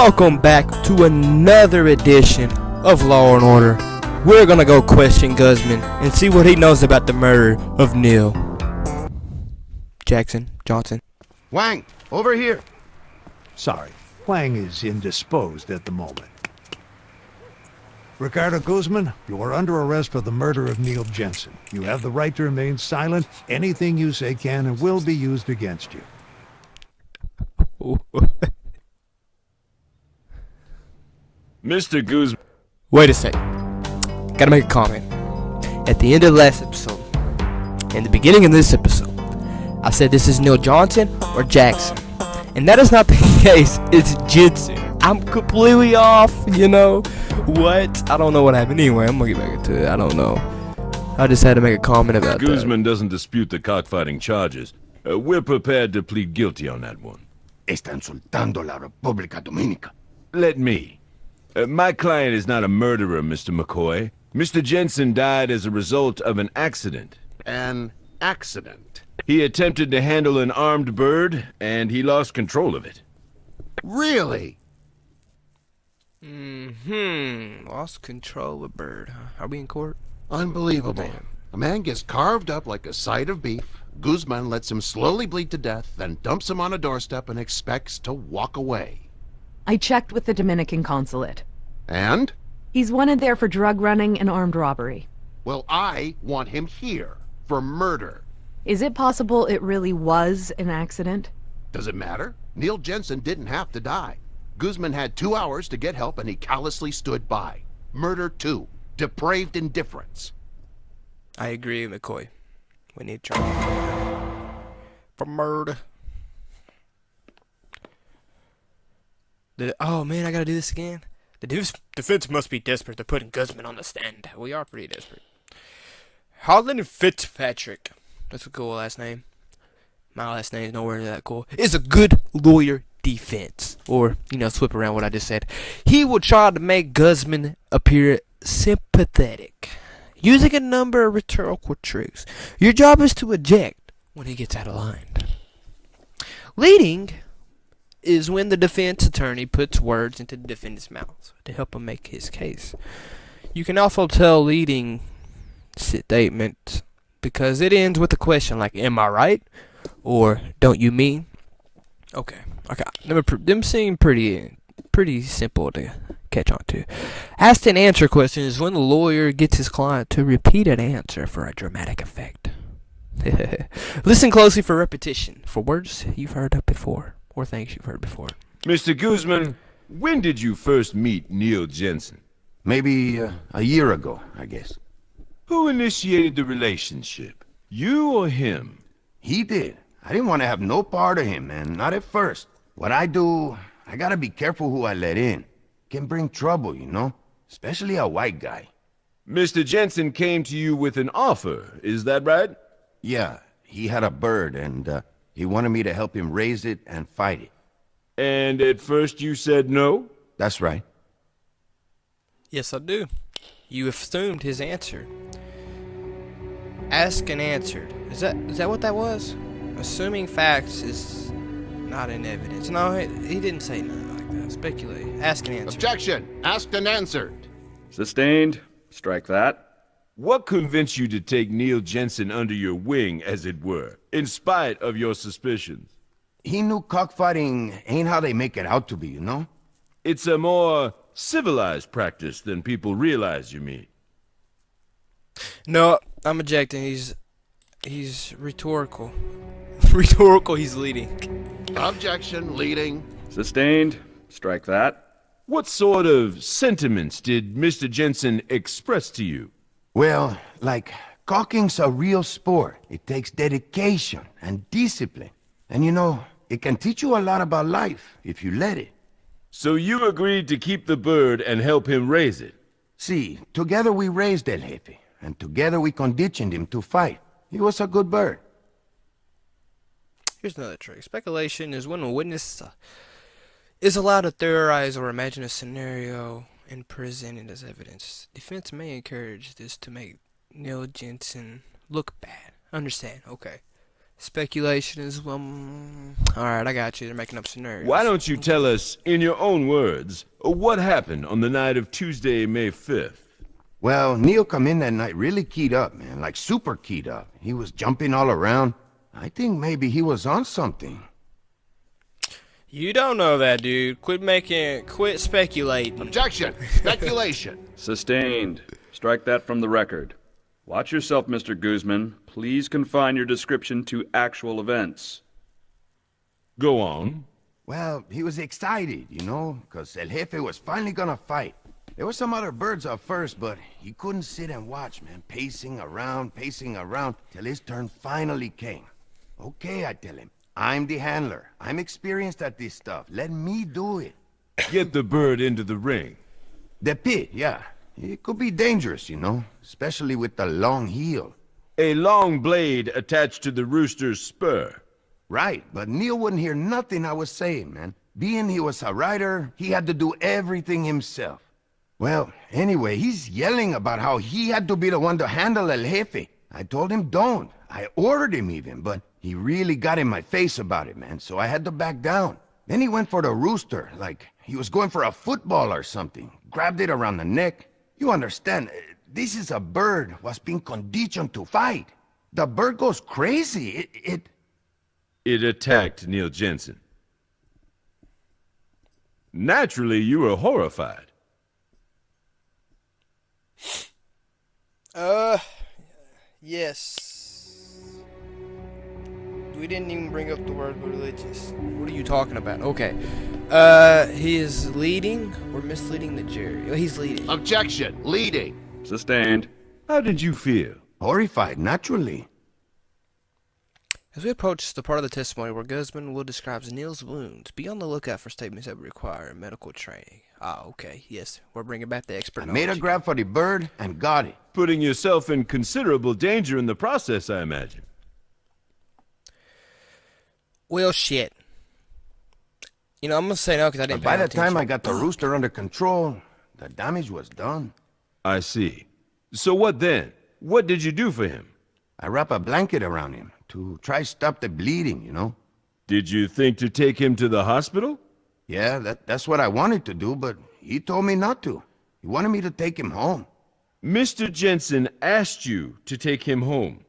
Welcome back to another edition of Law and Order. We're gonna go question Guzman and see what he knows about the murder of Neil Jackson Johnson. Wang, over here. Sorry, Wang is indisposed at the moment. Ricardo Guzman, you are under arrest for the murder of Neil Jensen. You have the right to remain silent. Anything you say can and will be used against you. Mr. Guzman. Wait a second. Gotta make a comment. At the end of the last episode, in the beginning of this episode, I said this is Neil Johnson or Jackson. And that is not the case. It's Jensen. I'm completely off, What? I don't know what happened. Anyway, I'm gonna get back into it. I don't know. I just had to make a comment about that. Guzman doesn't dispute the cockfighting charges. We're prepared to plead guilty on that one. Está insultando la República Dominicana. Let me. My client is not a murderer, Mr. McCoy. Mr. Jensen died as a result of an accident. An accident? He attempted to handle an armed bird, and he lost control of it. Really? Lost control of a bird, huh? Are we in court? Unbelievable. Damn. A man gets carved up like a side of beef. Guzman lets him slowly bleed to death, then dumps him on a doorstep and expects to walk away. I checked with the Dominican consulate. And? He's wanted there for drug running and armed robbery. Well, I want him here for murder. Is it possible it really was an accident? Does it matter? Neil Jensen didn't have to die. Guzman had 2 hours to get help and he callously stood by. Murder 2. Depraved indifference. I agree, McCoy. We need to try for murder. Oh man, I gotta do this again. The defense must be desperate. They're putting Guzman on the stand. We are pretty desperate. Holland Fitzpatrick. That's a cool last name. My last name is nowhere near that cool. Is a good lawyer defense. Or, flip around what I just said. He will try to make Guzman appear sympathetic, using a number of rhetorical tricks. Your job is to eject when he gets out of line. Leading is when the defense attorney puts words into the defendant's mouth to help him make his case. You can also tell leading statement because it ends with a question like, am I right? Or, don't you mean? Okay. Them seem pretty simple to catch on to. Asked and answer question is when the lawyer gets his client to repeat an answer for a dramatic effect. Listen closely for repetition, for words you've heard up before, or things you've heard before. Mr. Guzman, when did you first meet Neil Jensen? Maybe a year ago, I guess. Who initiated the relationship? You or him? He did. I didn't want to have no part of him, man. Not at first. What I do, I gotta be careful who I let in. Can bring trouble, Especially a white guy. Mr. Jensen came to you with an offer, is that right? Yeah, he had a bird, and he wanted me to help him raise it and fight it. And at first you said no? That's right. Yes, I do. You assumed his answer. Asked and answered. Is that what that was? Assuming facts is not in evidence. No, he didn't say nothing like that. Speculate. Ask and answer. Objection! Asked and answered. Sustained. Strike that. What convinced you to take Neil Jensen under your wing, as it were, in spite of your suspicions? He knew cockfighting ain't how they make it out to be, It's a more civilized practice than people realize, you mean? No, I'm objecting. He's rhetorical. Rhetorical, he's leading. Objection, leading. Sustained. Strike that. What sort of sentiments did Mr. Jensen express to you? Well, like, cocking's a real sport. It takes dedication and discipline. And it can teach you a lot about life if you let it. So you agreed to keep the bird and help him raise it? See, together we raised El Jefe, and together we conditioned him to fight. He was a good bird. Here's another trick. Speculation is when a witness is allowed to theorize or imagine a scenario and present it as evidence. Defense may encourage this to make Neil Jensen look bad. Understand? Okay. Speculation is, alright, I got you. They're making up scenarios. Why don't you tell us, in your own words, what happened on the night of Tuesday, May 5th? Well, Neil come in that night really keyed up, man, like super keyed up. He was jumping all around. I think maybe he was on something. You don't know that, dude. Quit speculating. Objection! Speculation! Sustained. Strike that from the record. Watch yourself, Mr. Guzman. Please confine your description to actual events. Go on. Well, he was excited, you know, because El Jefe was finally gonna fight. There were some other birds up first, but he couldn't sit and watch, man, pacing around, till his turn finally came. Okay, I tell him, I'm the handler. I'm experienced at this stuff. Let me do it. Get the bird into the ring. The pit, yeah. It could be dangerous, you know, especially with the long heel. A long blade attached to the rooster's spur. Right, but Neil wouldn't hear nothing I was saying, man. Being he was a rider, he had to do everything himself. Well, anyway, he's yelling about how he had to be the one to handle El Jefe. I told him don't. I ordered him even, but he really got in my face about it, man, so I had to back down. Then he went for the rooster, like he was going for a football or something. Grabbed it around the neck. You understand, this is a bird was being conditioned to fight. The bird goes crazy. It attacked Neil Jensen. Naturally, you were horrified. Yes. We didn't even bring up the word religious. What are you talking about? Okay. He is leading or misleading the jury. Oh, he's leading. Objection! Leading! Sustained. How did you feel? Horrified, naturally. As we approach the part of the testimony where Guzman will describe Neil's wounds, be on the lookout for statements that require medical training. Ah, okay. Yes, we're bringing back the expert I knowledge. made a grab for the bird and got it. Putting yourself in considerable danger in the process, I imagine. Well, shit. You know, I'm going to say no because I didn't But by pay the time I attention. got the rooster under control, the damage was done. I see. So what then? What did you do for him? I wrap a blanket around him to try stop the bleeding, you know? Did you think to take him to the hospital? Yeah, that's what I wanted to do, but he told me not to. He wanted me to take him home. Mr. Jensen asked you to take him home.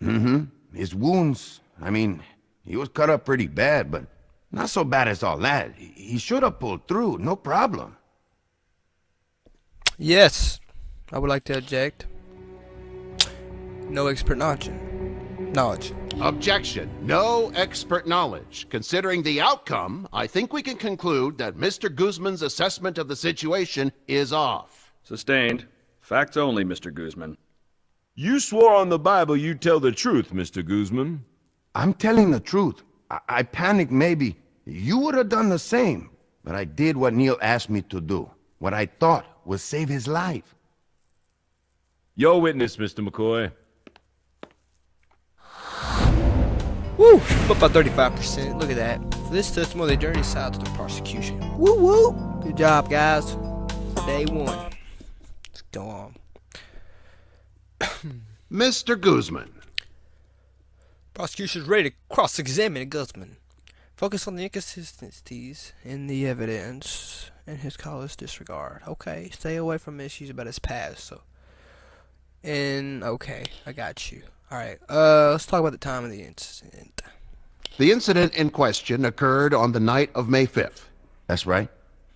Mm-hmm. His wounds, I mean, he was cut up pretty bad, but not so bad as all that. He should have pulled through, no problem. Yes, I would like to object. No expert knowledge. Objection! No expert knowledge. Considering the outcome, I think we can conclude that Mr. Guzman's assessment of the situation is off. Sustained. Facts only, Mr. Guzman. You swore on the Bible you'd tell the truth, Mr. Guzman. I'm telling the truth. I panicked maybe. You would have done the same, but I did what Neil asked me to do. What I thought would save his life. Your witness, Mr. McCoy. Woo! Up by 35%. Look at that. For this testimony, the jury sides with the prosecution. Woo woo! Good job, guys. Day one. Let's go on. Mr. Guzman. Prosecution's ready to cross-examine Guzman. Focus on the inconsistencies in the evidence and his callous disregard. Okay, stay away from issues about his past. Okay, I got you. Alright, let's talk about the time of the incident. The incident in question occurred on the night of May 5th. That's right.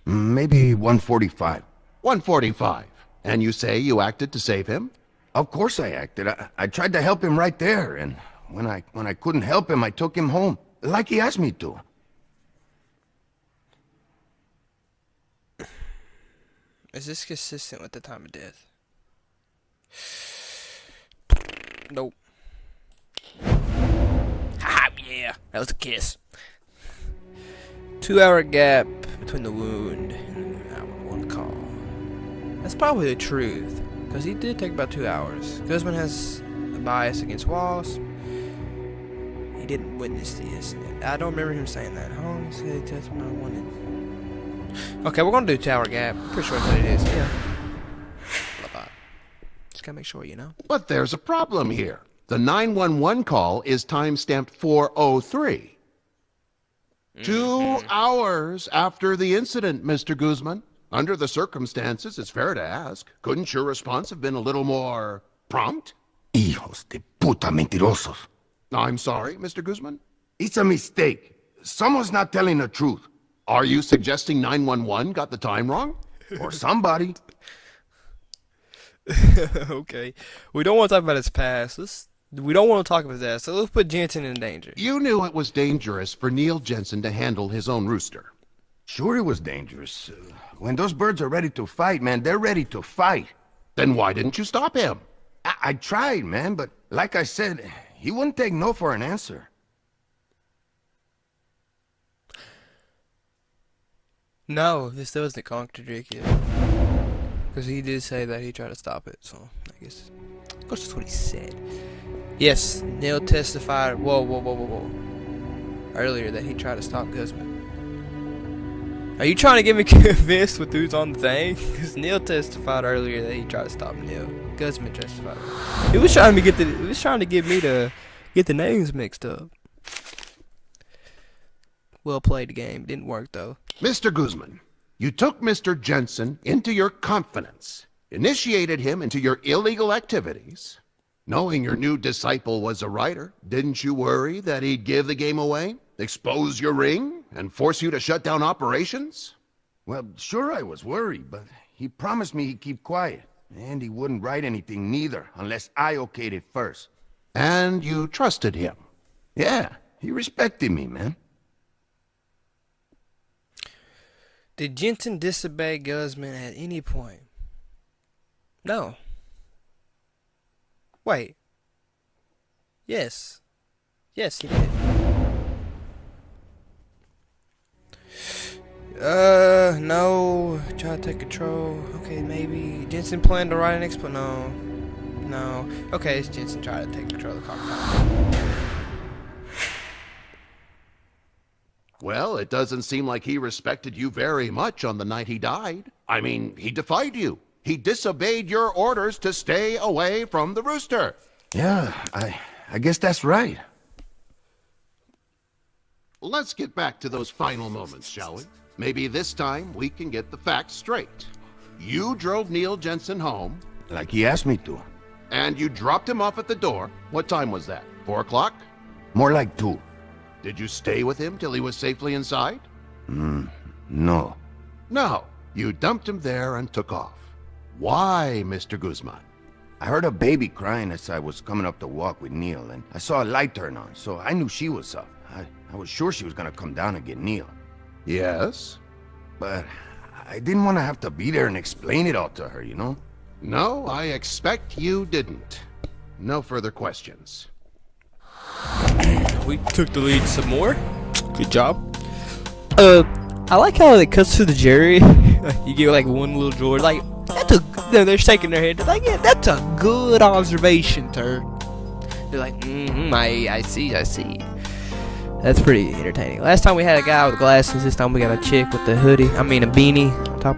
Maybe 1:45. 1:45. And you say you acted to save him? Of course I acted. I tried to help him right there, and when I couldn't help him, I took him home, like he asked me to. Is this consistent with the time of death? Nope. Ha! Yeah, that was a kiss. 2-hour gap between the wound and the 911 call. That's probably the truth, because he did take about 2 hours. Guzman has a bias against Wallace. He didn't witness the incident. I don't remember him saying that. How long is the testimony wanted? Okay, we're gonna do 2-hour gap. I'm pretty sure that's what it is. Yeah. Just gotta make sure, you know. But there's a problem here. The 911 call is time-stamped 4:03. 2 hours after the incident, Mr. Guzman. Under the circumstances, it's fair to ask. Couldn't your response have been a little more prompt? Hijos de puta mentirosos. I'm sorry, Mr. Guzman. It's a mistake. Someone's not telling the truth. Are you suggesting 911 got the time wrong? Or somebody. Okay. We don't want to talk about his past. We don't want to talk about that, so let's put Jensen in danger. You knew it was dangerous for Neil Jensen to handle his own rooster. Sure it was dangerous. When those birds are ready to fight, man, they're ready to fight. Then why didn't you stop him? I tried, man, but like I said, he wouldn't take no for an answer. No, this doesn't contradict it. Because he did say that he tried to stop it, so I guess... Of course that's what he said. Yes, Neil testified... Whoa. Earlier that he tried to stop Guzman. Are you trying to get me convinced with who's on the thing? Because Neil testified earlier that he tried to stop Neil. Guzman testified. He was trying to get me to get the names mixed up. Well played the game. Didn't work though. Mr. Guzman, you took Mr. Jensen into your confidence, initiated him into your illegal activities. Knowing your new disciple was a writer, didn't you worry that he'd give the game away, expose your ring, and force you to shut down operations? Well, sure I was worried, but he promised me he'd keep quiet. And he wouldn't write anything neither, unless I okayed it first. And you trusted him? Yeah, he respected me, man. Did Jensen disobey Guzman at any point? No. Wait. Yes. Yes, he did. No. Try to take control. Okay, maybe. Jensen planned to write an explanation. No. Okay, it's Jensen trying to take control of the cockpit. Well, it doesn't seem like he respected you very much on the night he died. I mean, he defied you. He disobeyed your orders to stay away from the rooster. Yeah, I guess that's right. Let's get back to those final moments, shall we? Maybe this time we can get the facts straight. You drove Neil Jensen home. Like he asked me to. And you dropped him off at the door. What time was that? 4 o'clock? More like 2. Did you stay with him till he was safely inside? No. No. You dumped him there and took off. Why, Mr. Guzman? I heard a baby crying as I was coming up the walk with Neil, and I saw a light turn on, so I knew she was up. I was sure she was gonna come down and get Neil. Yes? But I didn't want to have to be there and explain it all to her, you know? No, I expect you didn't. No further questions. We took the lead some more. Good job. I like how it cuts to the jury. You get like one little drawer, like that's a. They're shaking their head. They're like, yeah, that's a good observation, turd. They're like, I see. That's pretty entertaining. Last time we had a guy with glasses. This time we got a chick with a hoodie. I mean a beanie on top of her